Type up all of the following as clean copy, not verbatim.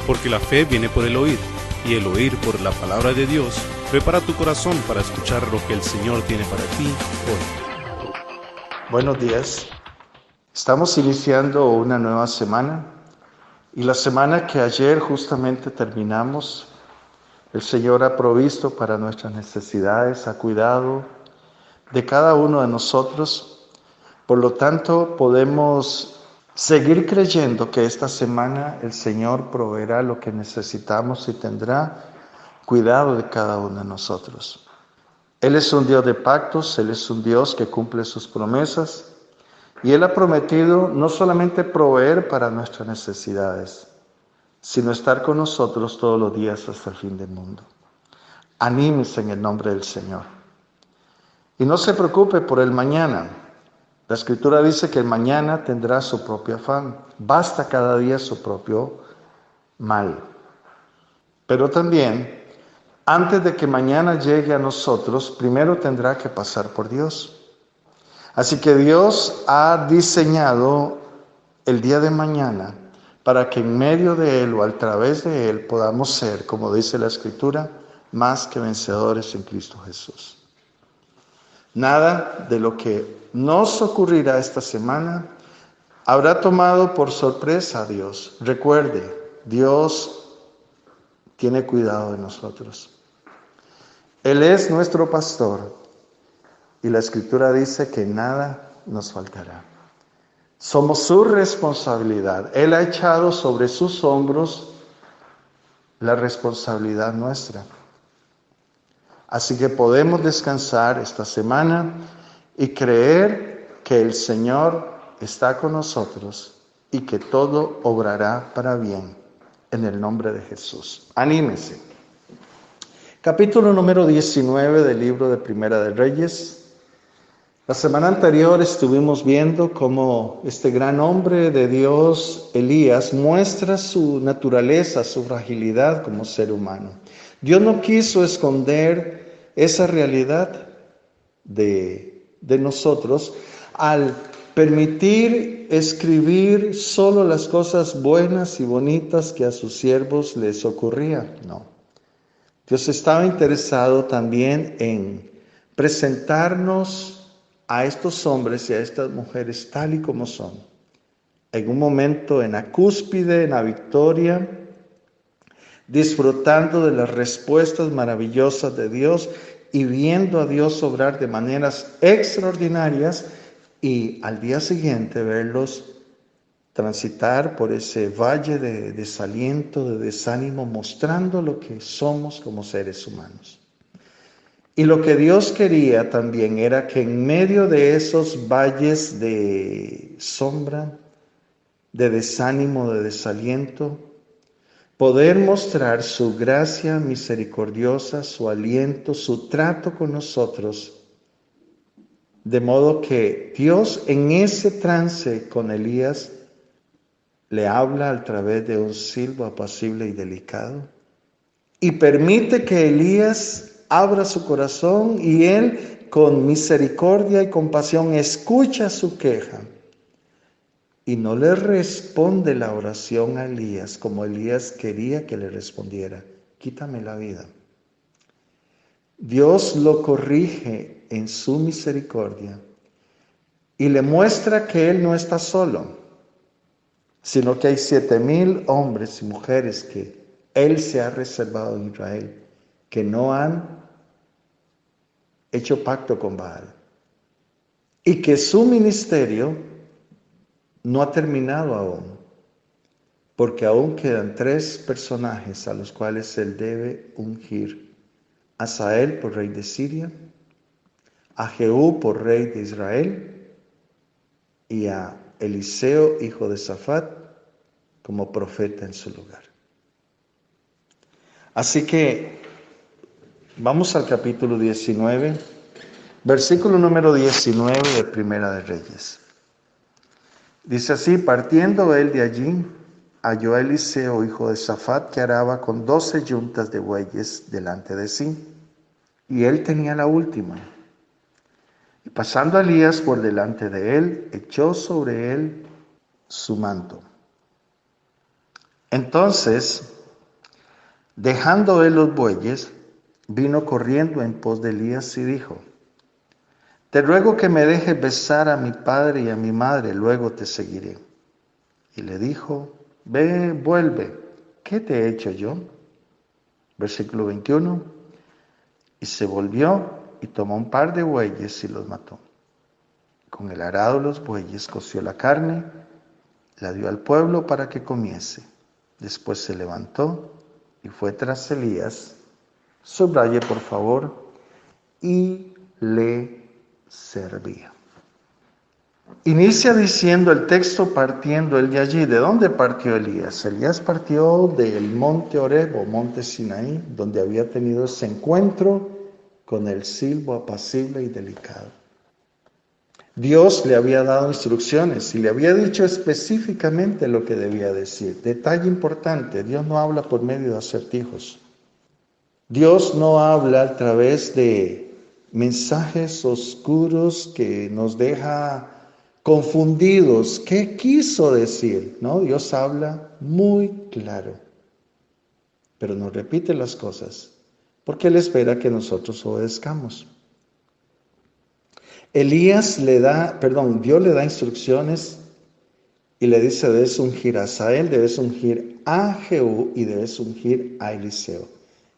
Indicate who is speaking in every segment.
Speaker 1: porque la fe viene por el oír, y el oír por la palabra de Dios. Prepara tu corazón para escuchar lo que el Señor tiene para ti hoy.
Speaker 2: Buenos días. Estamos iniciando una nueva semana, y la semana que ayer justamente terminamos, el Señor ha provisto para nuestras necesidades, ha cuidado de cada uno de nosotros. Por lo tanto, podemos seguir creyendo que esta semana el Señor proveerá lo que necesitamos y tendrá cuidado de cada uno de nosotros. Él es un Dios de pactos, Él es un Dios que cumple sus promesas, y Él ha prometido no solamente proveer para nuestras necesidades, sino estar con nosotros todos los días hasta el fin del mundo. Anímese en el nombre del Señor. Y no se preocupe por el mañana. La Escritura dice que el mañana tendrá su propio afán. Basta cada día su propio mal. Pero también, antes de que mañana llegue a nosotros, primero tendrá que pasar por Dios. Así que Dios ha diseñado el día de mañana para que en medio de Él o a través de Él podamos ser, como dice la Escritura, más que vencedores en Cristo Jesús. Nada de lo que nos ocurrirá esta semana habrá tomado por sorpresa a Dios. Recuerde, Dios tiene cuidado de nosotros. Él es nuestro pastor y la Escritura dice que nada nos faltará. Somos su responsabilidad. Él ha echado sobre sus hombros la responsabilidad nuestra. Así que podemos descansar esta semana y creer que el Señor está con nosotros y que todo obrará para bien en el nombre de Jesús. Anímese. Capítulo número 19 del libro de Primera de Reyes. La semana anterior estuvimos viendo cómo este gran hombre de Dios, Elías, muestra su naturaleza, su fragilidad como ser humano. Dios no quiso esconder esa realidad de nosotros al permitir escribir solo las cosas buenas y bonitas que a sus siervos les ocurrían. No. Dios estaba interesado también en presentarnos a estos hombres y a estas mujeres tal y como son. En un momento en la cúspide, en la victoria, disfrutando de las respuestas maravillosas de Dios y viendo a Dios obrar de maneras extraordinarias, y al día siguiente verlos transitar por ese valle de desaliento, de desánimo, mostrando lo que somos como seres humanos. Y lo que Dios quería también era que en medio de esos valles de sombra, de desánimo, de desaliento, poder mostrar su gracia misericordiosa, su aliento, su trato con nosotros, de modo que Dios en ese trance con Elías le habla a través de un silbo apacible y delicado y permite que Elías abra su corazón y él con misericordia y compasión escucha su queja y no le responde la oración a Elías como Elías quería que le respondiera: quítame la vida. Dios lo corrige en su misericordia y le muestra que él no está solo, sino que hay 7,000 hombres y mujeres que él se ha reservado en Israel, que no han hecho pacto con Baal, y que su ministerio no ha terminado aún, porque aún quedan 3 personajes a los cuales él debe ungir: a Hazael por rey de Siria, a Jehú por rey de Israel, y a Eliseo, hijo de Safat, como profeta en su lugar. Así que vamos al capítulo 19, versículo número 19 de Primera de Reyes. Dice así: partiendo él de allí, halló a Eliseo, hijo de Safat, que araba con 12 yuntas de bueyes delante de sí, y él tenía la última. Y pasando Elías por delante de él, echó sobre él su manto. Entonces Dejando él los bueyes, vino corriendo en pos de Elías y dijo: te ruego que me dejes besar a mi padre y a mi madre, luego te seguiré. Y le dijo: ve, vuelve, ¿qué te he hecho yo? Versículo 21. Y se volvió y tomó un par de bueyes y los mató. Con el arado de los bueyes coció la carne, la dio al pueblo para que comiese. Después se levantó y fue tras Elías, subraye por favor, y le servía. Inicia diciendo el texto partiendo él de allí. ¿De dónde partió Elías? Elías partió del monte Horeb o monte Sinaí, donde había tenido ese encuentro con el silbo apacible y delicado. Dios le había dado instrucciones y le había dicho específicamente lo que debía decir. Detalle importante: Dios no habla por medio de acertijos. Dios no habla a través de mensajes oscuros que nos deja confundidos. ¿Qué quiso decir? No, Dios habla muy claro, pero nos repite las cosas porque Él espera que nosotros obedezcamos. Dios le da instrucciones y le dice: debes ungir a Asael, debes ungir a Jehú y debes ungir a Eliseo.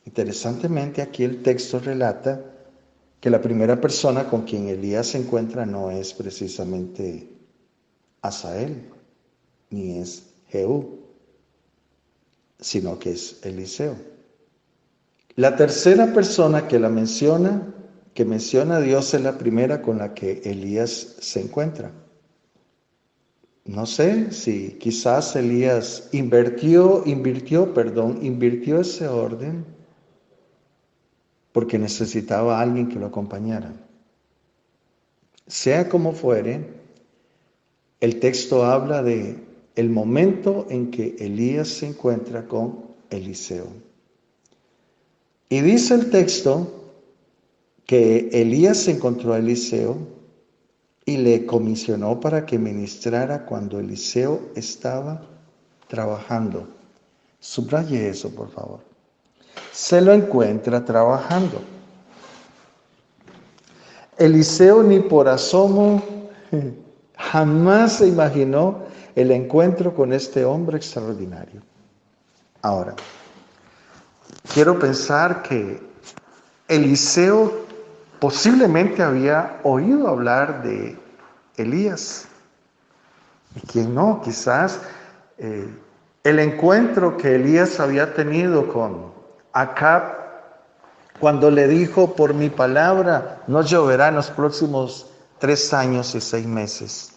Speaker 2: Interesantemente, aquí el texto relata que la primera persona con quien Elías se encuentra no es precisamente Asael, ni es Jehú, sino que es Eliseo. La tercera persona que menciona a Dios, es la primera con la que Elías se encuentra. No sé si quizás Elías invirtió ese orden porque necesitaba a alguien que lo acompañara. Sea como fuere, el texto habla de el momento en que Elías se encuentra con Eliseo. Y dice el texto que Elías se encontró a Eliseo y le comisionó para que ministrara cuando Eliseo estaba trabajando. Subraye eso, por favor. Se lo encuentra trabajando. Eliseo ni por asomo jamás se imaginó el encuentro con este hombre extraordinario. Ahora, quiero pensar que Eliseo posiblemente había oído hablar de Elías. ¿Y quién no? Quizás el encuentro que Elías había tenido con Acab, cuando le dijo: por mi palabra no lloverá en los próximos 3 años y 6 meses.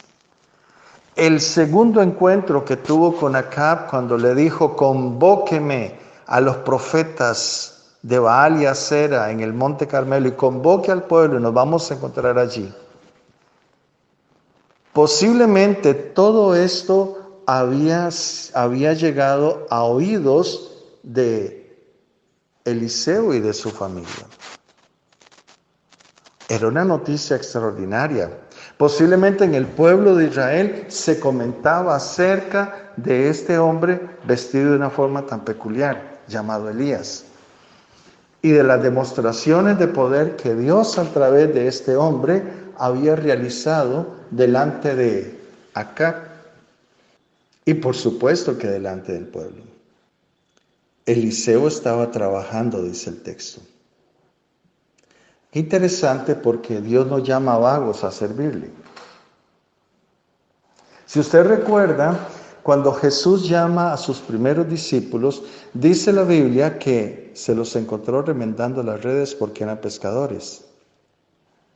Speaker 2: El segundo encuentro que tuvo con Acab, cuando le dijo: convóqueme a los profetas de Baal y Acera en el monte Carmelo y convoque al pueblo y nos vamos a encontrar allí. Posiblemente todo esto había llegado a oídos de Eliseo y de su familia. Era una noticia extraordinaria. Posiblemente en el pueblo de Israel se comentaba acerca de este hombre vestido de una forma tan peculiar, llamado Elías, y de las demostraciones de poder que Dios a través de este hombre había realizado delante de Acab y por supuesto que delante del pueblo. Eliseo estaba trabajando, dice el texto. Interesante, porque Dios no llama a vagos a servirle. Si usted recuerda, cuando Jesús llama a sus primeros discípulos, dice la Biblia que se los encontró remendando las redes porque eran pescadores.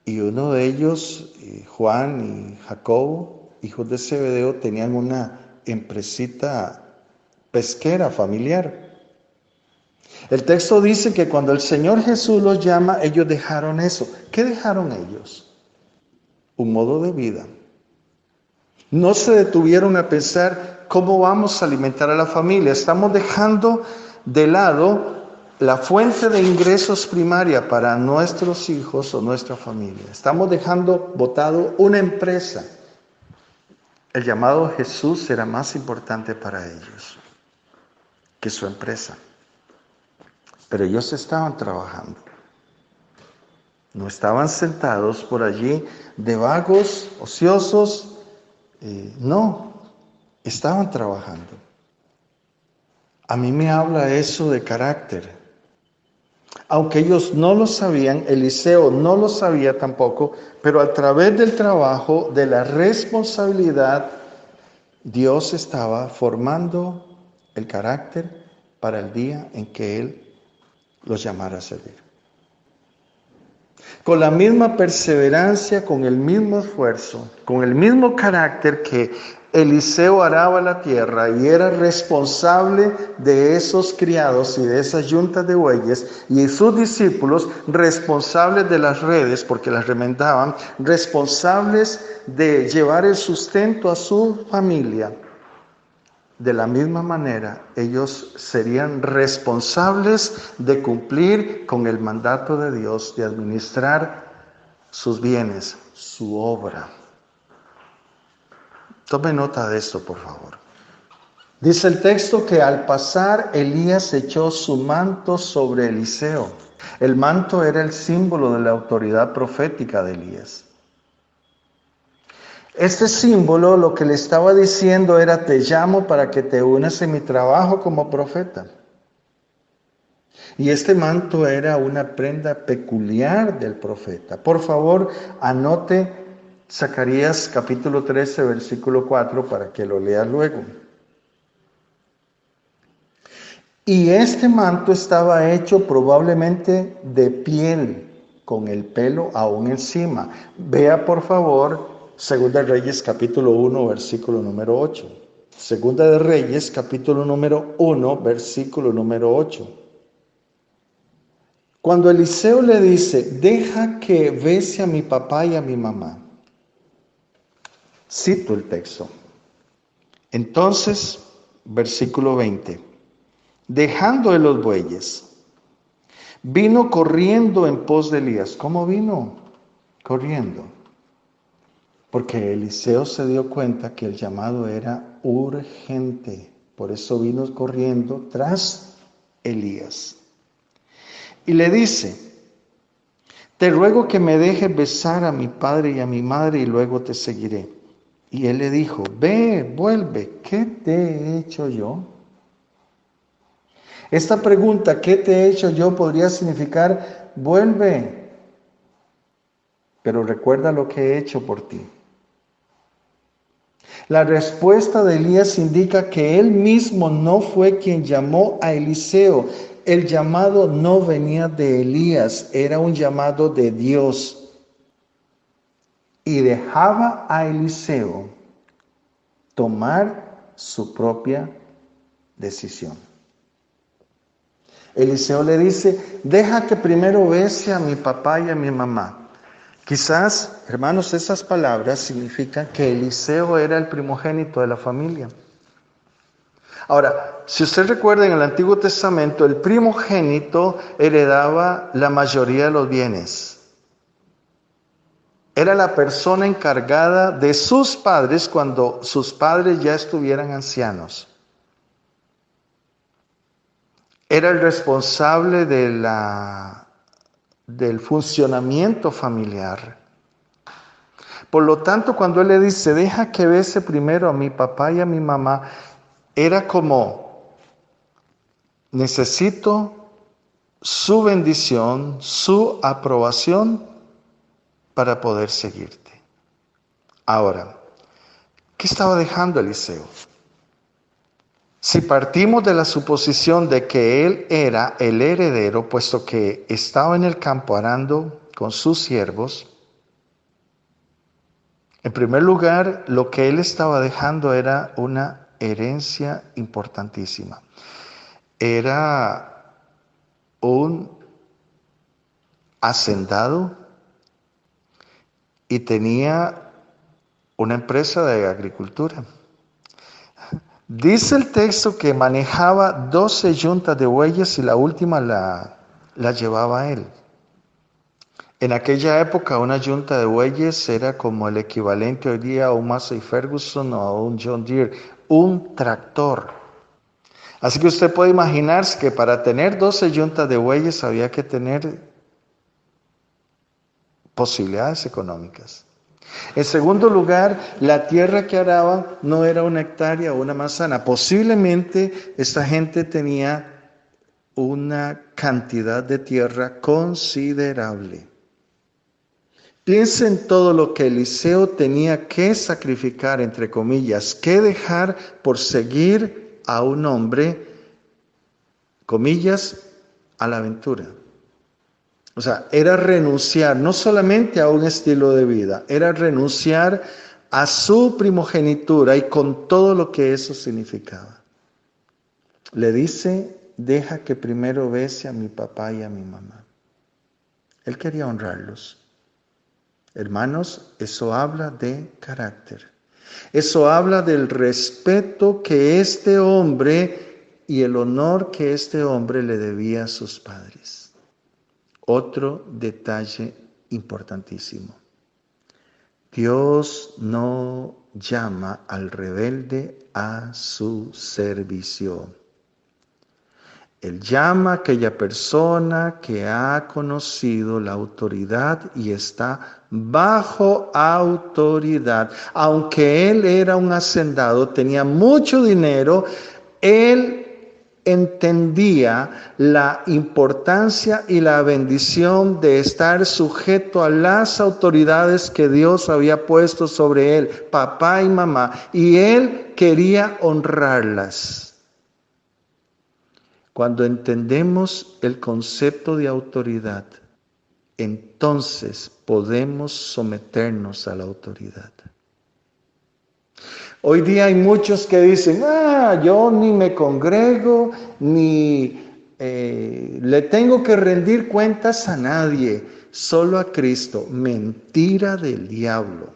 Speaker 2: Y uno de ellos, Juan y Jacobo, hijos de Zebedeo, tenían una empresita pesquera familiar. El texto dice que cuando el Señor Jesús los llama, ellos dejaron eso. ¿Qué dejaron ellos? Un modo de vida. No se detuvieron a pensar cómo vamos a alimentar a la familia. Estamos dejando de lado la fuente de ingresos primaria para nuestros hijos o nuestra familia. Estamos dejando botado una empresa. El llamado de Jesús era más importante para ellos que su empresa. Pero ellos estaban trabajando. No estaban sentados por allí de vagos, ociosos. No, estaban trabajando. A mí me habla eso de carácter. Aunque ellos no lo sabían, Eliseo no lo sabía tampoco, pero a través del trabajo, de la responsabilidad, Dios estaba formando el carácter para el día en que Él los llamara a servir. Con la misma perseverancia, con el mismo esfuerzo, con el mismo carácter que Eliseo araba la tierra y era responsable de esos criados y de esas yuntas de bueyes, y sus discípulos responsables de las redes, porque las remendaban, responsables de llevar el sustento a su familia. De la misma manera, ellos serían responsables de cumplir con el mandato de Dios, de administrar sus bienes, su obra. Tome nota de esto, por favor. Dice el texto que al pasar, Elías echó su manto sobre Eliseo. El manto era el símbolo de la autoridad profética de Elías. Este símbolo lo que le estaba diciendo era: te llamo para que te unas en mi trabajo como profeta. Y este manto era una prenda peculiar del profeta. Por favor, anote Zacarías capítulo 13, versículo 4, para que lo lea luego. Y este manto estaba hecho probablemente de piel, con el pelo aún encima. Vea por favor Segunda de Reyes capítulo 1, versículo número 8. Segunda de Reyes capítulo número 1, versículo número 8. Cuando Eliseo le dice: deja que bese a mi papá y a mi mamá. Cito el texto. Entonces, versículo 20. Dejando de los bueyes, vino corriendo en pos de Elías. ¿Cómo vino? Corriendo. Porque Eliseo se dio cuenta que el llamado era urgente. Por eso vino corriendo tras Elías. Y le dice: te ruego que me dejes besar a mi padre y a mi madre y luego te seguiré. Y él le dijo: ve, vuelve, ¿qué te he hecho yo? Esta pregunta, ¿qué te he hecho yo?, podría significar: vuelve, pero recuerda lo que he hecho por ti. La respuesta de Elías indica que él mismo no fue quien llamó a Eliseo. El llamado no venía de Elías, era un llamado de Dios. Y dejaba a Eliseo tomar su propia decisión. Eliseo le dice: deja que primero bese a mi papá y a mi mamá. Quizás, hermanos, esas palabras significan que Eliseo era el primogénito de la familia. Ahora, si usted recuerda, en el Antiguo Testamento, el primogénito heredaba la mayoría de los bienes. Era la persona encargada de sus padres cuando sus padres ya estuvieran ancianos. Era el responsable del funcionamiento familiar. Por lo tanto, cuando él le dice: deja que bese primero a mi papá y a mi mamá, era como: necesito su bendición, su aprobación para poder seguirte. Ahora, ¿qué estaba dejando Eliseo? Si partimos de la suposición de que él era el heredero, puesto que estaba en el campo arando con sus siervos, en primer lugar, lo que él estaba dejando era una herencia importantísima. Era un hacendado y tenía una empresa de agricultura. Dice el texto que manejaba 12 yuntas de bueyes y la última la llevaba él. En aquella época una yunta de bueyes era como el equivalente hoy día a un Massey Ferguson o a un John Deere, un tractor. Así que usted puede imaginarse que para tener 12 yuntas de bueyes había que tener posibilidades económicas. En segundo lugar, la tierra que araban no era una hectárea o una manzana. Posiblemente esta gente tenía una cantidad de tierra considerable. Piensa en todo lo que Eliseo tenía que sacrificar, entre comillas, que dejar por seguir a un hombre, comillas, a la aventura. O sea, era renunciar no solamente a un estilo de vida, era renunciar a su primogenitura y con todo lo que eso significaba. Le dice, deja que primero bese a mi papá y a mi mamá. Él quería honrarlos. Hermanos, eso habla de carácter. Eso habla del respeto que este hombre y el honor que este hombre le debía a sus padres. Otro detalle importantísimo. Dios no llama al rebelde a su servicio. Él llama a aquella persona que ha conocido la autoridad y está bajo autoridad. Aunque él era un hacendado, tenía mucho dinero, él entendía la importancia y la bendición de estar sujeto a las autoridades que Dios había puesto sobre él, papá y mamá, y él quería honrarlas. Cuando entendemos el concepto de autoridad, entonces podemos someternos a la autoridad. Hoy día hay muchos que dicen, yo ni me congrego, ni le tengo que rendir cuentas a nadie, solo a Cristo. Mentira del diablo.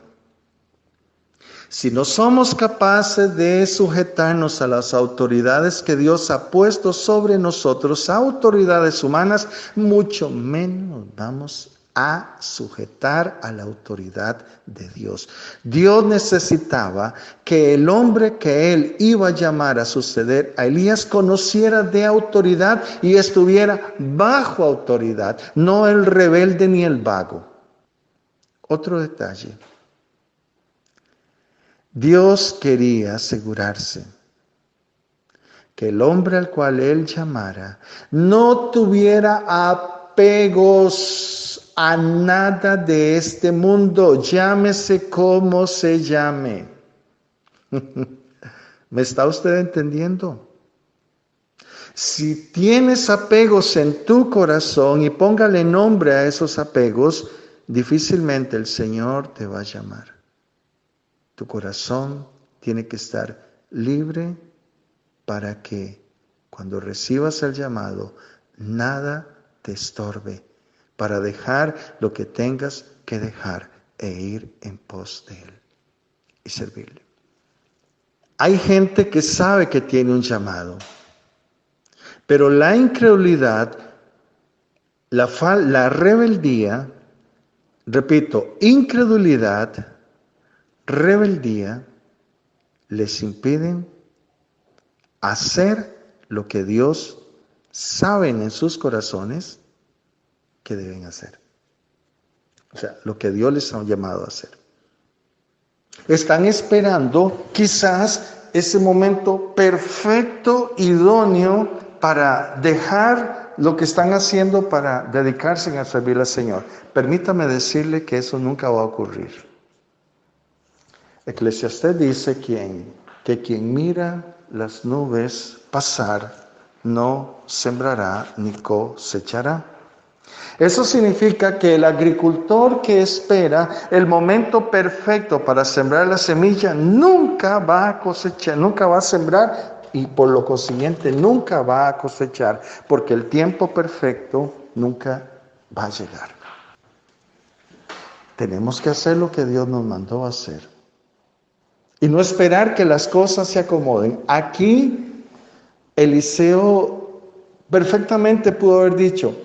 Speaker 2: Si no somos capaces de sujetarnos a las autoridades que Dios ha puesto sobre nosotros, autoridades humanas, mucho menos vamos a sujetar a la autoridad de Dios. Dios necesitaba que el hombre que él iba a llamar a suceder a Elías conociera de autoridad y estuviera bajo autoridad, no el rebelde ni el vago. Otro detalle. Dios quería asegurarse que el hombre al cual él llamara no tuviera apegos a nada de este mundo, llámese como se llame. ¿Me está usted entendiendo? Si tienes apegos en tu corazón y póngale nombre a esos apegos, difícilmente el Señor te va a llamar. Tu corazón tiene que estar libre para que cuando recibas el llamado, nada te estorbe para dejar lo que tengas que dejar e ir en pos de Él y servirle. Hay gente que sabe que tiene un llamado, pero la incredulidad, la rebeldía, repito, incredulidad, rebeldía, les impiden hacer lo que Dios sabe en sus corazones que deben hacer. O sea, lo que Dios les ha llamado a hacer. Están esperando quizás ese momento perfecto, idóneo para dejar lo que están haciendo para dedicarse a servir al Señor. Permítame decirle que eso nunca va a ocurrir. Eclesiastés dice que quien mira las nubes pasar no sembrará ni cosechará. Eso significa que el agricultor que espera el momento perfecto para sembrar la semilla nunca va a cosechar, nunca va a sembrar y por lo consiguiente nunca va a cosechar, porque el tiempo perfecto nunca va a llegar. Tenemos que hacer lo que Dios nos mandó a hacer y no esperar que las cosas se acomoden. Aquí Eliseo perfectamente pudo haber dicho: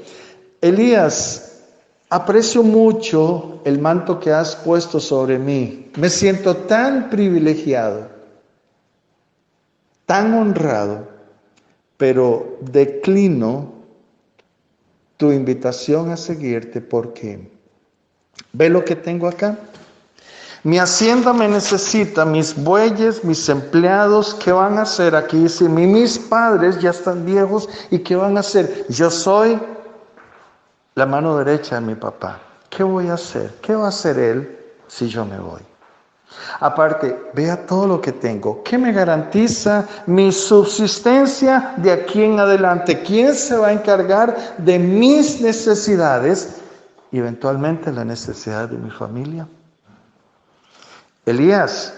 Speaker 2: Elías, aprecio mucho el manto que has puesto sobre mí. Me siento tan privilegiado, tan honrado, pero declino tu invitación a seguirte porque ve lo que tengo acá. Mi hacienda me necesita, mis bueyes, mis empleados, ¿qué van a hacer aquí? Si mis padres ya están viejos, ¿y qué van a hacer? Yo soy la mano derecha de mi papá. ¿Qué voy a hacer? ¿Qué va a hacer él si yo me voy? Aparte, vea todo lo que tengo. ¿Qué me garantiza mi subsistencia de aquí en adelante? ¿Quién se va a encargar de mis necesidades y eventualmente la necesidad de mi familia? Elías,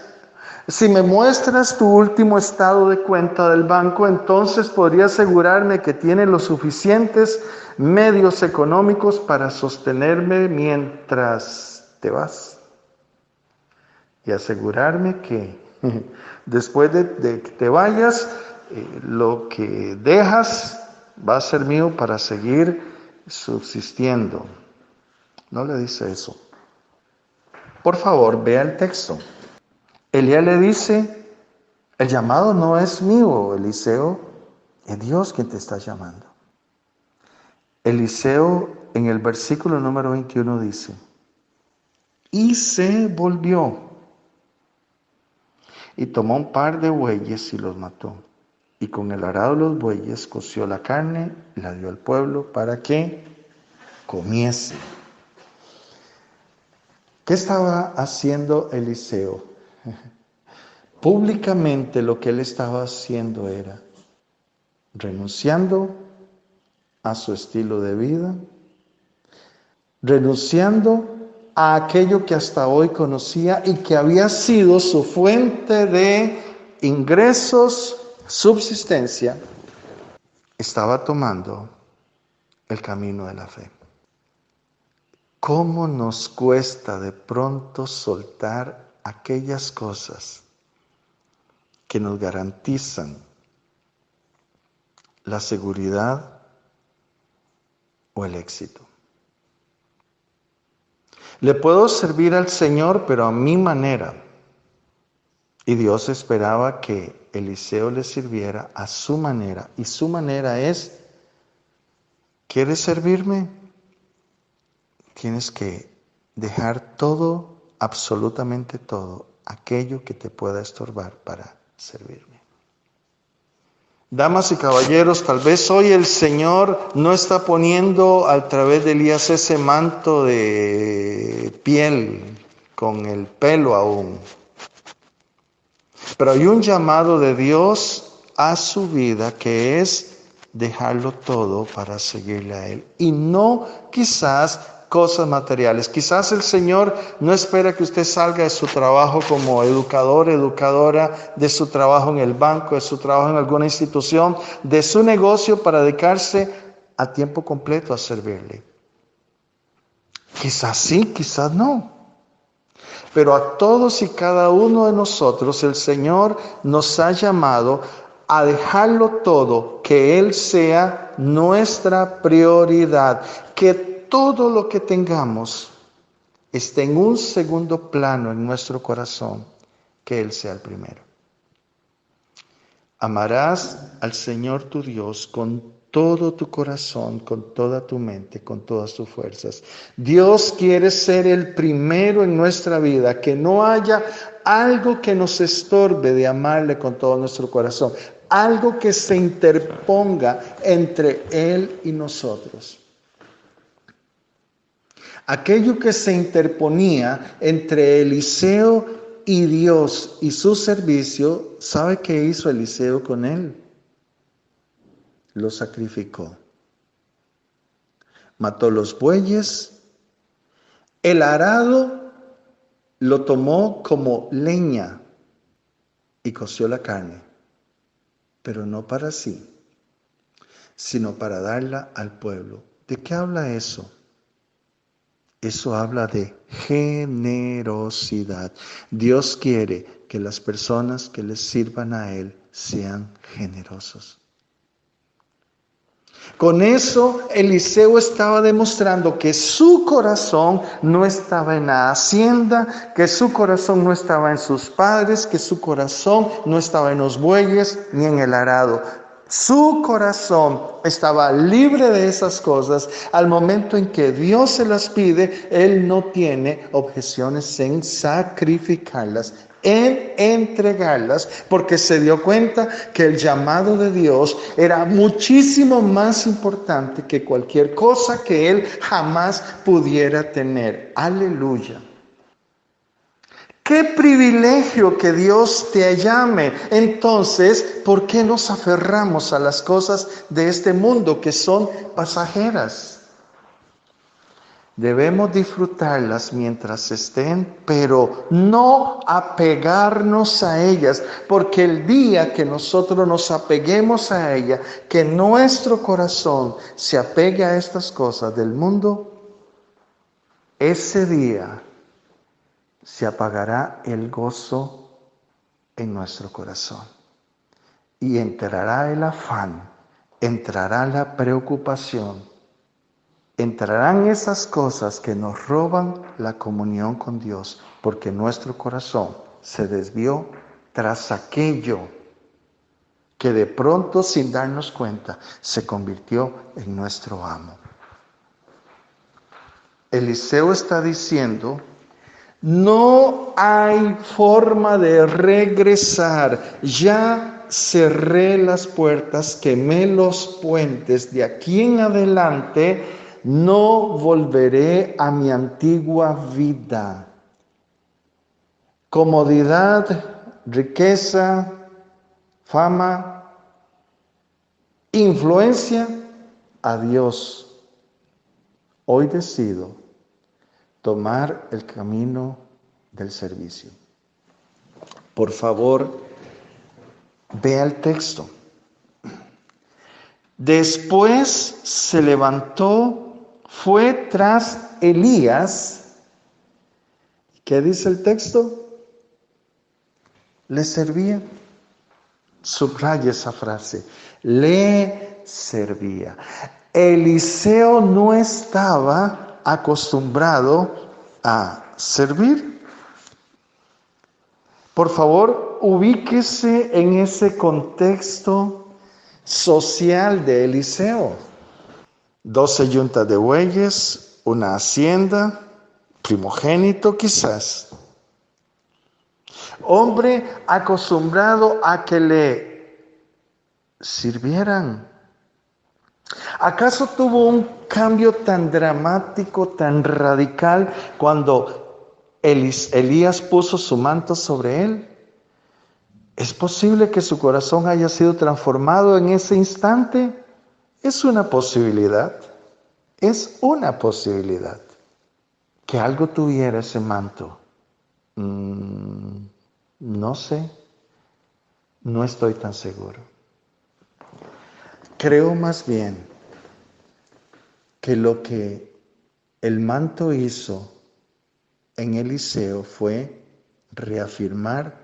Speaker 2: si me muestras tu último estado de cuenta del banco, entonces podría asegurarme que tiene los suficientes medios económicos para sostenerme mientras te vas. Y asegurarme que después de que te vayas, lo que dejas va a ser mío para seguir subsistiendo. No le dice eso. Por favor, vea el texto. Elías le dice, el llamado no es mío, Eliseo, es Dios quien te está llamando. Eliseo en el versículo número 21 dice, y se volvió y tomó un par de bueyes y los mató. Y con el arado de los bueyes coció la carne y la dio al pueblo para que comiese. ¿Qué estaba haciendo Eliseo? Públicamente lo que él estaba haciendo era renunciando a su estilo de vida, renunciando a aquello que hasta hoy conocía y que había sido su fuente de ingresos, subsistencia, estaba tomando el camino de la fe. ¿Cómo nos cuesta de pronto soltar aquellas cosas que nos garantizan la seguridad o el éxito? Le puedo servir al Señor, pero a mi manera. Y Dios esperaba que Eliseo le sirviera a su manera. Y su manera es, ¿quieres servirme? Tienes que dejar todo, absolutamente todo, aquello que te pueda estorbar para servirme. Damas y caballeros, tal vez hoy el Señor no está poniendo a través de Elías ese manto de piel con el pelo aún. Pero hay un llamado de Dios a su vida que es dejarlo todo para seguirle a Él. Y no quizás cosas materiales. Quizás el Señor no espera que usted salga de su trabajo como educador, educadora, de su trabajo en el banco, de su trabajo en alguna institución, de su negocio para dedicarse a tiempo completo a servirle. Quizás sí, quizás no. Pero a todos y cada uno de nosotros el Señor nos ha llamado a dejarlo todo, que Él sea nuestra prioridad, que todo lo que tengamos esté en un segundo plano en nuestro corazón, que Él sea el primero. Amarás al Señor tu Dios con todo tu corazón, con toda tu mente, con todas tus fuerzas. Dios quiere ser el primero en nuestra vida, que no haya algo que nos estorbe de amarle con todo nuestro corazón, algo que se interponga entre Él y nosotros. Aquello que se interponía entre Eliseo y Dios y su servicio, ¿sabe qué hizo Eliseo con él? Lo sacrificó. Mató los bueyes, el arado lo tomó como leña y coció la carne, pero no para sí, sino para darla al pueblo. ¿De qué habla eso? Eso habla de generosidad. Dios quiere que las personas que les sirvan a Él sean generosos. Con eso, Eliseo estaba demostrando que su corazón no estaba en la hacienda, que su corazón no estaba en sus padres, que su corazón no estaba en los bueyes ni en el arado. Su corazón estaba libre de esas cosas. Al momento en que Dios se las pide, Él no tiene objeciones en sacrificarlas, en entregarlas, porque se dio cuenta que el llamado de Dios era muchísimo más importante que cualquier cosa que Él jamás pudiera tener. Aleluya. ¡Qué privilegio que Dios te llame! Entonces, ¿por qué nos aferramos a las cosas de este mundo que son pasajeras? Debemos disfrutarlas mientras estén, pero no apegarnos a ellas, porque el día que nosotros nos apeguemos a ellas, que nuestro corazón se apegue a estas cosas del mundo, ese día se apagará el gozo en nuestro corazón y entrará el afán, entrará la preocupación, entrarán esas cosas que nos roban la comunión con Dios, porque nuestro corazón se desvió tras aquello que de pronto, sin darnos cuenta, se convirtió en nuestro amo. Eliseo está diciendo: no hay forma de regresar. Ya cerré las puertas, quemé los puentes. De aquí en adelante no volveré a mi antigua vida. Comodidad, riqueza, fama, influencia, adiós. Hoy decido tomar el camino del servicio. Por favor, vea el texto. Después se levantó, fue tras Elías. ¿Qué dice el texto? Le servía. Subraya esa frase. Le servía. Eliseo no estaba acostumbrado a servir. Por favor, ubíquese en ese contexto social de Eliseo. 12 yuntas de bueyes, una hacienda, primogénito quizás. Hombre acostumbrado a que le sirvieran. ¿Acaso tuvo un cambio tan dramático, tan radical, cuando Elías puso su manto sobre él? ¿Es posible que su corazón haya sido transformado en ese instante? Es una posibilidad. Es una posibilidad. Que algo tuviera ese manto. No sé. No estoy tan seguro. Creo más bien que lo que el manto hizo en Eliseo fue reafirmar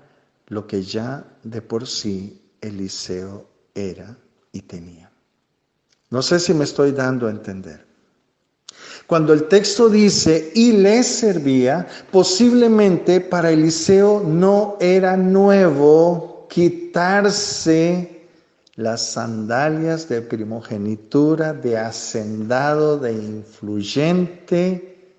Speaker 2: lo que ya de por sí Eliseo era y tenía. No sé si me estoy dando a entender. Cuando el texto dice y le servía, posiblemente para Eliseo no era nuevo quitarse las sandalias de primogenitura, de hacendado, de influyente,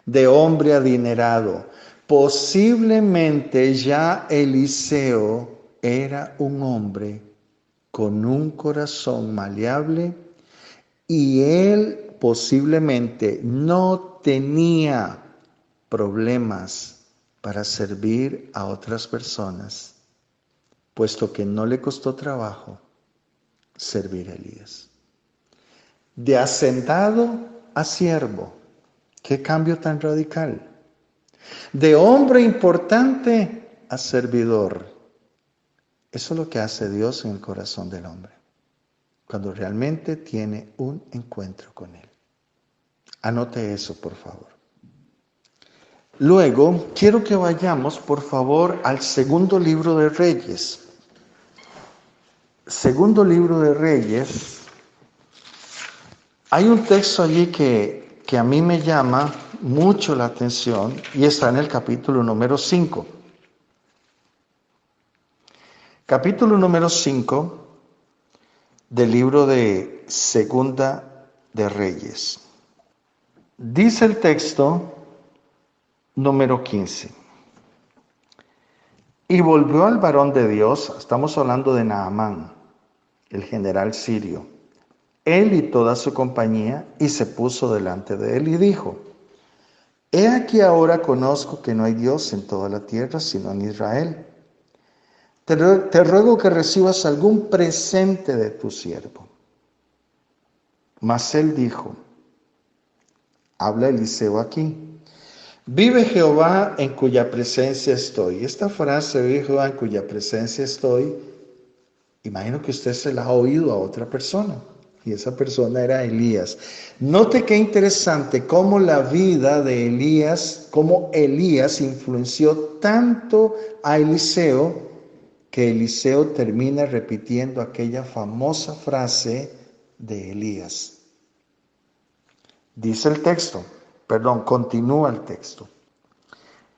Speaker 2: de hombre adinerado. Posiblemente ya Eliseo era un hombre con un corazón maleable y él posiblemente no tenía problemas para servir a otras personas, puesto que no le costó trabajo servir a Elías. De hacendado a siervo. Qué cambio tan radical. De hombre importante a servidor. Eso es lo que hace Dios en el corazón del hombre, cuando realmente tiene un encuentro con Él. Anote eso, por favor. Luego, quiero que vayamos, por favor, al segundo libro de Reyes. Segundo libro de Reyes. Hay un texto allí que a mí me llama mucho la atención y está en el capítulo número 5. Capítulo número 5, del libro de Segunda de Reyes. Dice el texto número 15. Y volvió al varón de Dios, estamos hablando de Naamán, el general sirio, él y toda su compañía, y se puso delante de él y dijo: He aquí ahora conozco que no hay Dios en toda la tierra sino en Israel. Te ruego que recibas algún presente de tu siervo. Mas él dijo, habla Eliseo aquí: Vive Jehová en cuya presencia estoy. Esta frase, vive Jehová en cuya presencia estoy, imagino que usted se la ha oído a otra persona. Y esa persona era Elías. Note qué interesante cómo la vida de Elías, cómo Elías influenció tanto a Eliseo, que Eliseo termina repitiendo aquella famosa frase de Elías. Dice el texto, continúa el texto.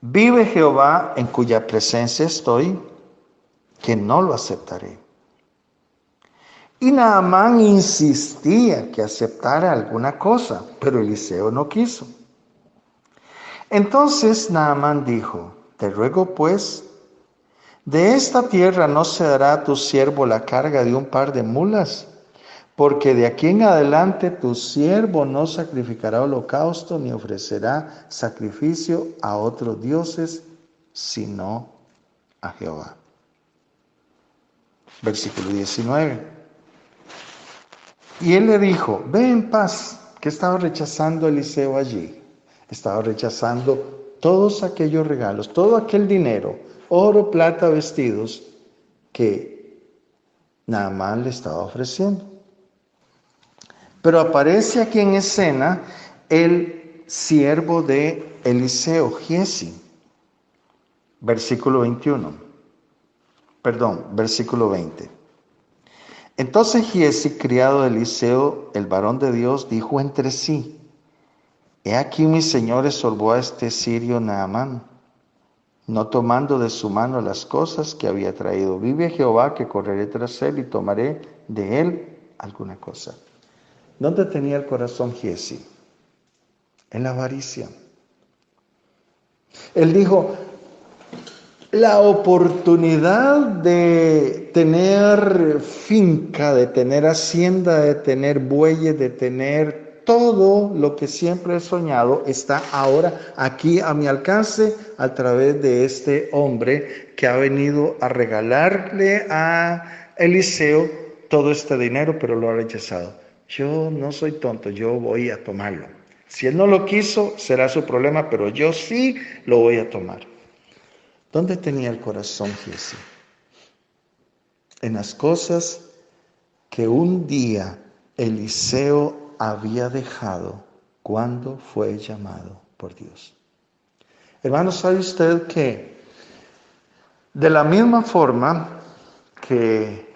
Speaker 2: Vive Jehová en cuya presencia estoy, que no lo aceptaré. Y Naamán insistía que aceptara alguna cosa, pero Eliseo no quiso. Entonces Naamán dijo: Te ruego pues, de esta tierra no se dará a tu siervo la carga de un par de mulas, porque de aquí en adelante tu siervo no sacrificará holocausto ni ofrecerá sacrificio a otros dioses, sino a Jehová. Versículo 19. Y él le dijo: Ve en paz. ¿Qué estaba rechazando Eliseo allí? Estaba rechazando todos aquellos regalos, todo aquel dinero, oro, plata, vestidos, que Naamán le estaba ofreciendo. Pero aparece aquí en escena el siervo de Eliseo, Giesi. Versículo 20. Entonces Giesi, criado de Eliseo, el varón de Dios, dijo entre sí: He aquí mi señor estorbó a este sirio Naamán, no tomando de su mano las cosas que había traído. Vive Jehová que correré tras él y tomaré de él alguna cosa. ¿Dónde tenía el corazón Giesi? En la avaricia. Él dijo: la oportunidad de tener finca, de tener hacienda, de tener bueyes, de tener todo lo que siempre he soñado, está ahora aquí a mi alcance a través de este hombre que ha venido a regalarle a Eliseo todo este dinero, pero lo ha rechazado. Yo no soy tonto, yo voy a tomarlo. Si él no lo quiso, será su problema, pero yo sí lo voy a tomar. ¿Dónde tenía el corazón Giesi? En las cosas que un día Eliseo había dejado cuando fue llamado por Dios. Hermano, ¿sabe usted que de la misma forma que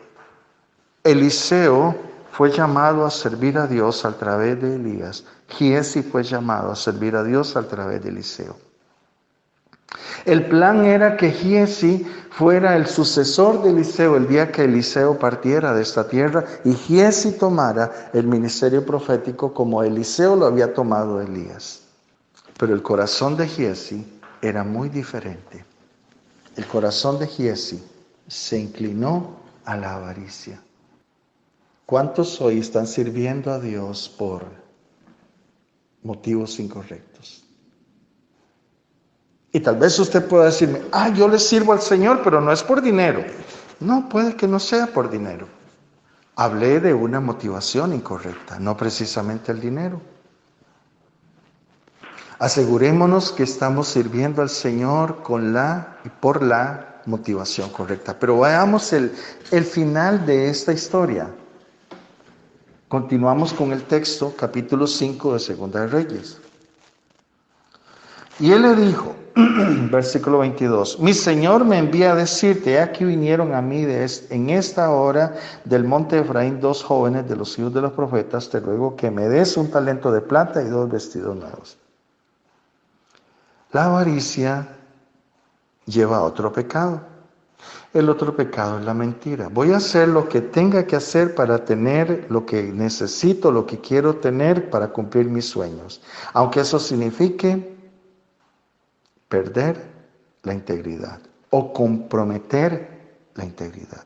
Speaker 2: Eliseo fue llamado a servir a Dios a través de Elías, Giesi fue llamado a servir a Dios a través de Eliseo? El plan era que Giesi fuera el sucesor de Eliseo el día que Eliseo partiera de esta tierra y Giesi tomara el ministerio profético como Eliseo lo había tomado Elías. Pero el corazón de Giesi era muy diferente. El corazón de Giesi se inclinó a la avaricia. ¿Cuántos hoy están sirviendo a Dios por motivos incorrectos? Y tal vez usted pueda decirme: yo le sirvo al Señor, pero no es por dinero. No, puede que no sea por dinero. Hablé de una motivación incorrecta, no precisamente el dinero. Asegurémonos que estamos sirviendo al Señor con la y por la motivación correcta. Pero veamos el final de esta historia. Continuamos con el texto, capítulo 5 de Segunda de Reyes. Y él le dijo, versículo 22, mi Señor me envía a decirte, aquí vinieron a mí en esta hora del monte Efraín 2 jóvenes de los hijos de los profetas, te ruego que me des un talento de plata y 2 vestidos nuevos. La avaricia lleva a otro pecado. El otro pecado es la mentira. Voy a hacer lo que tenga que hacer para tener lo que necesito, lo que quiero tener para cumplir mis sueños. Aunque eso signifique perder la integridad o comprometer la integridad.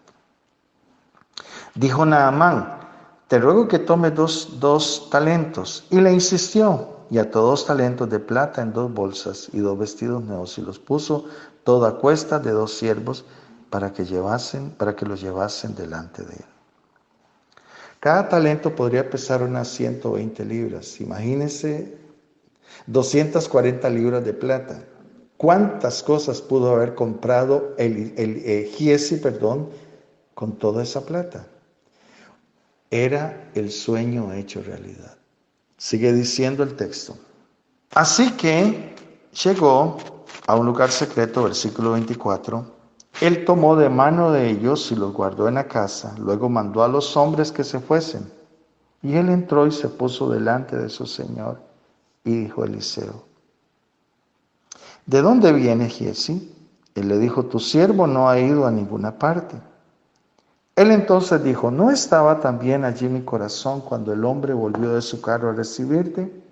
Speaker 2: Dijo Naamán, te ruego que tome dos talentos. Y le insistió, y ató 2 talentos de plata en 2 bolsas y 2 vestidos nuevos, y los puso todo a cuesta de 2 siervos para que los llevasen delante de él. Cada talento podría pesar unas 120 libras. Imagínense 240 libras de plata. ¿Cuántas cosas pudo haber comprado Giezi, con toda esa plata? Era el sueño hecho realidad. Sigue diciendo el texto. Así que llegó a un lugar secreto, versículo 24. Él tomó de mano de ellos y los guardó en la casa. Luego mandó a los hombres que se fuesen. Y él entró y se puso delante de su señor. Y dijo a Eliseo, ¿de dónde viene Giezi? Él le dijo, tu siervo no ha ido a ninguna parte. Él entonces dijo, ¿no estaba también allí mi corazón cuando el hombre volvió de su carro a recibirte?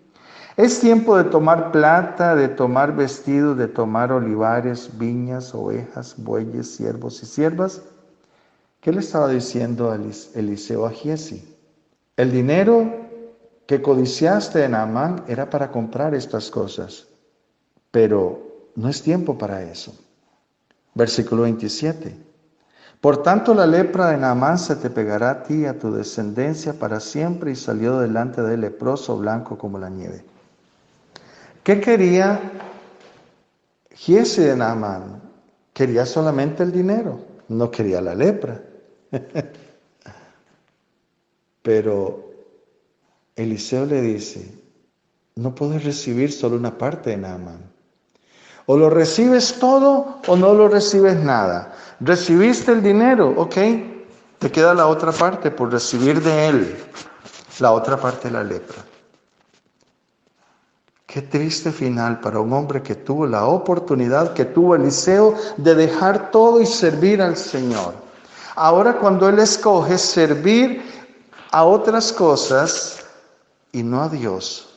Speaker 2: Es tiempo de tomar plata, de tomar vestidos, de tomar olivares, viñas, ovejas, bueyes, siervos y siervas. ¿Qué le estaba diciendo Eliseo a Giezi? El dinero que codiciaste en Naamán era para comprar estas cosas, pero no es tiempo para eso. Versículo 27. Por tanto, la lepra de Naamán se te pegará a ti y a tu descendencia para siempre. Y salió delante de él leproso, blanco como la nieve. ¿Qué quería Giezi de Naamán? Quería solamente el dinero, no quería la lepra. Pero Eliseo le dice, no puedes recibir solo una parte de Naamán. O lo recibes todo o no lo recibes nada. Recibiste el dinero, ok, te queda la otra parte por recibir de él, la otra parte de la lepra. Qué triste final para un hombre que tuvo la oportunidad que tuvo Eliseo de dejar todo y servir al Señor. Ahora cuando él escoge servir a otras cosas y no a Dios,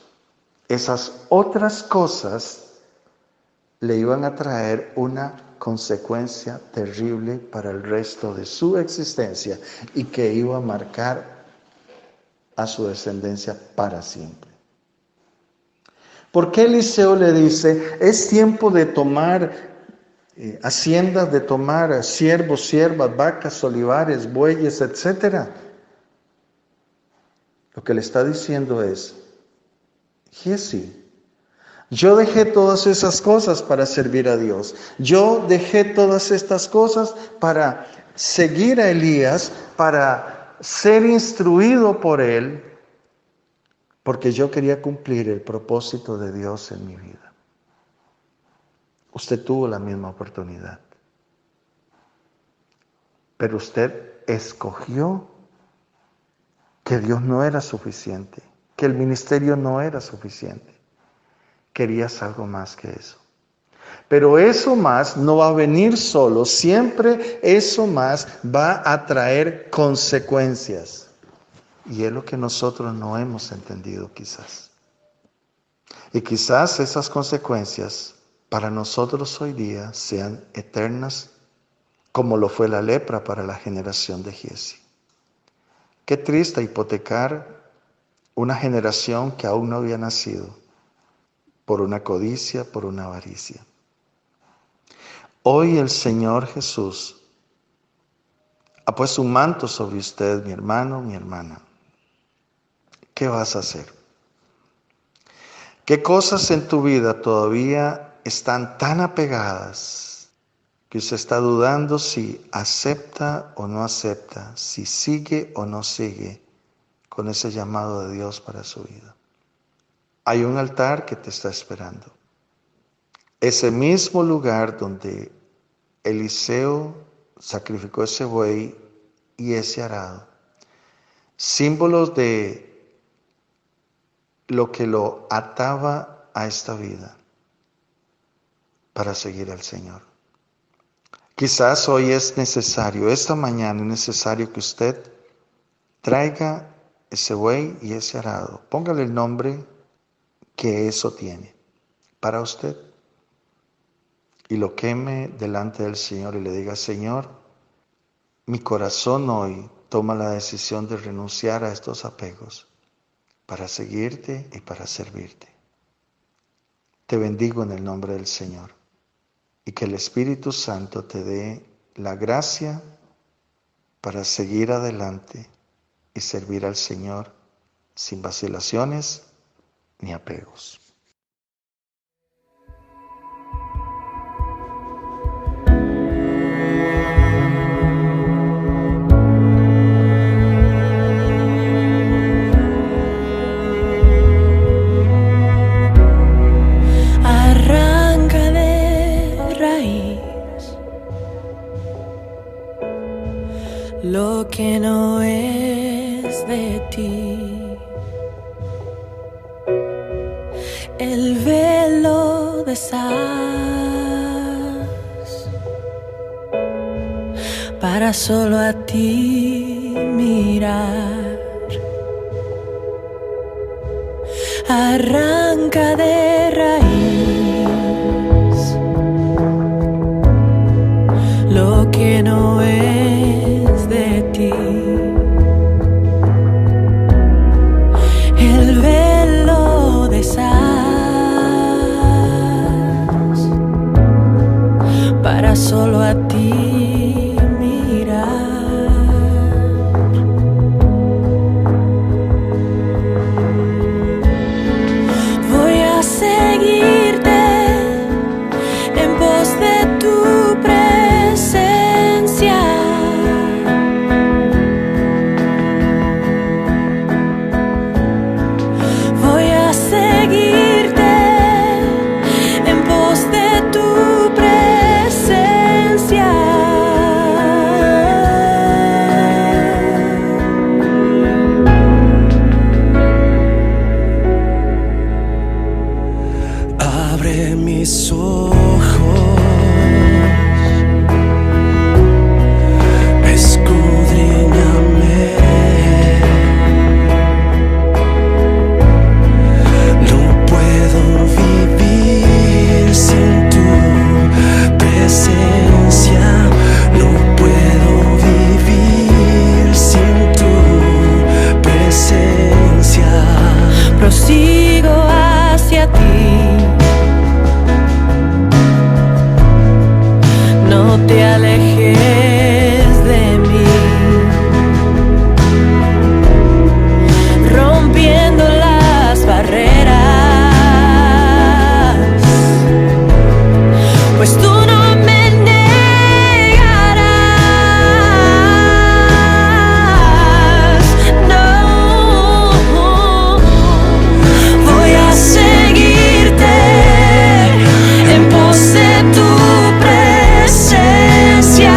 Speaker 2: esas otras cosas le iban a traer una consecuencia terrible para el resto de su existencia y que iba a marcar a su descendencia para siempre. ¿Por qué Eliseo le dice, es tiempo de tomar haciendas, de tomar siervos, siervas, vacas, olivares, bueyes, etcétera? Lo que le está diciendo es, Giezi, yo dejé todas esas cosas para servir a Dios. Yo dejé todas estas cosas para seguir a Elías, para ser instruido por él, porque yo quería cumplir el propósito de Dios en mi vida. Usted tuvo la misma oportunidad, pero usted escogió que Dios no era suficiente, que el ministerio no era suficiente. Querías algo más que eso. Pero eso más no va a venir solo, siempre eso más va a traer consecuencias. Y es lo que nosotros no hemos entendido quizás. Y quizás esas consecuencias para nosotros hoy día sean eternas, como lo fue la lepra para la generación de Giezi. Qué triste hipotecar una generación que aún no había nacido por una codicia, por una avaricia. Hoy el Señor Jesús ha puesto un manto sobre usted, mi hermano, mi hermana. ¿Qué vas a hacer? ¿Qué cosas en tu vida todavía están tan apegadas que usted está dudando si acepta o no acepta, si sigue o no sigue con ese llamado de Dios para su vida? Hay un altar que te está esperando. Ese mismo lugar donde Eliseo sacrificó ese buey y ese arado. Símbolos de lo que lo ataba a esta vida para seguir al Señor. Quizás hoy es necesario, esta mañana es necesario que usted traiga ese buey y ese arado. Póngale el nombre que eso tiene para usted. Y lo queme delante del Señor y le diga: Señor, mi corazón hoy toma la decisión de renunciar a estos apegos para seguirte y para servirte. Te bendigo en el nombre del Señor y que el Espíritu Santo te dé la gracia para seguir adelante y servir al Señor sin vacilaciones ni apegos.
Speaker 3: Lo que no es de ti, el velo deshaz para solo a ti mirar. Arranca de raíz lo que no es de ti, el velo deshaz para solo a ti mirar. Voy a seguirte en pos de tu presencia. Voy a seguirte en pos de tu presencia. Abre mis ojos, escudriñame. No puedo vivir sin tu presencia. No puedo vivir sin tu presencia. Prosigo hacia ti. No te alejes de mí, rompiendo las barreras, pues tú no me negarás. No, voy a seguirte en pos de tu presencia.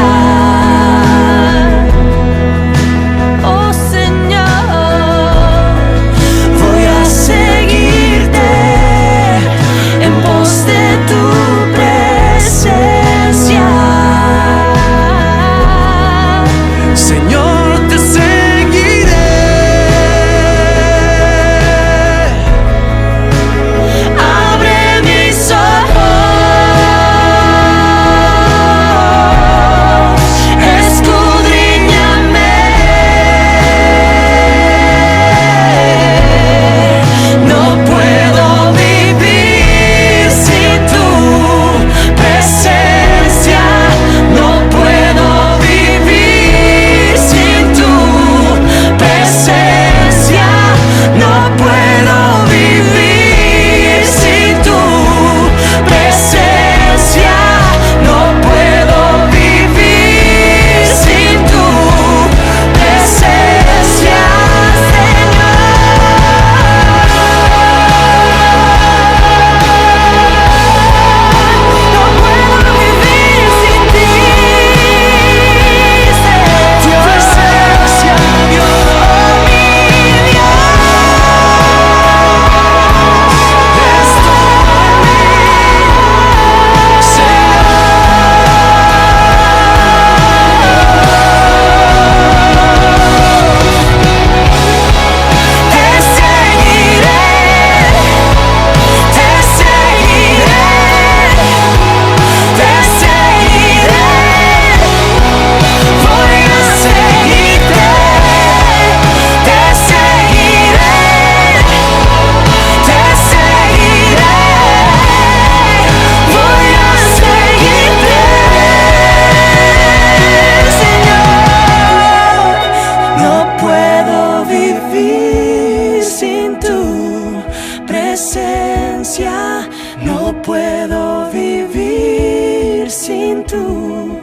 Speaker 3: tu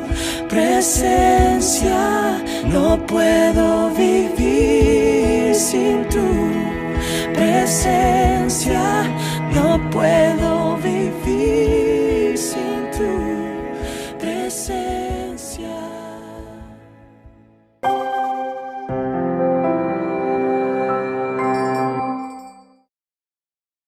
Speaker 3: presencia. No puedo vivir sin tu presencia. No puedo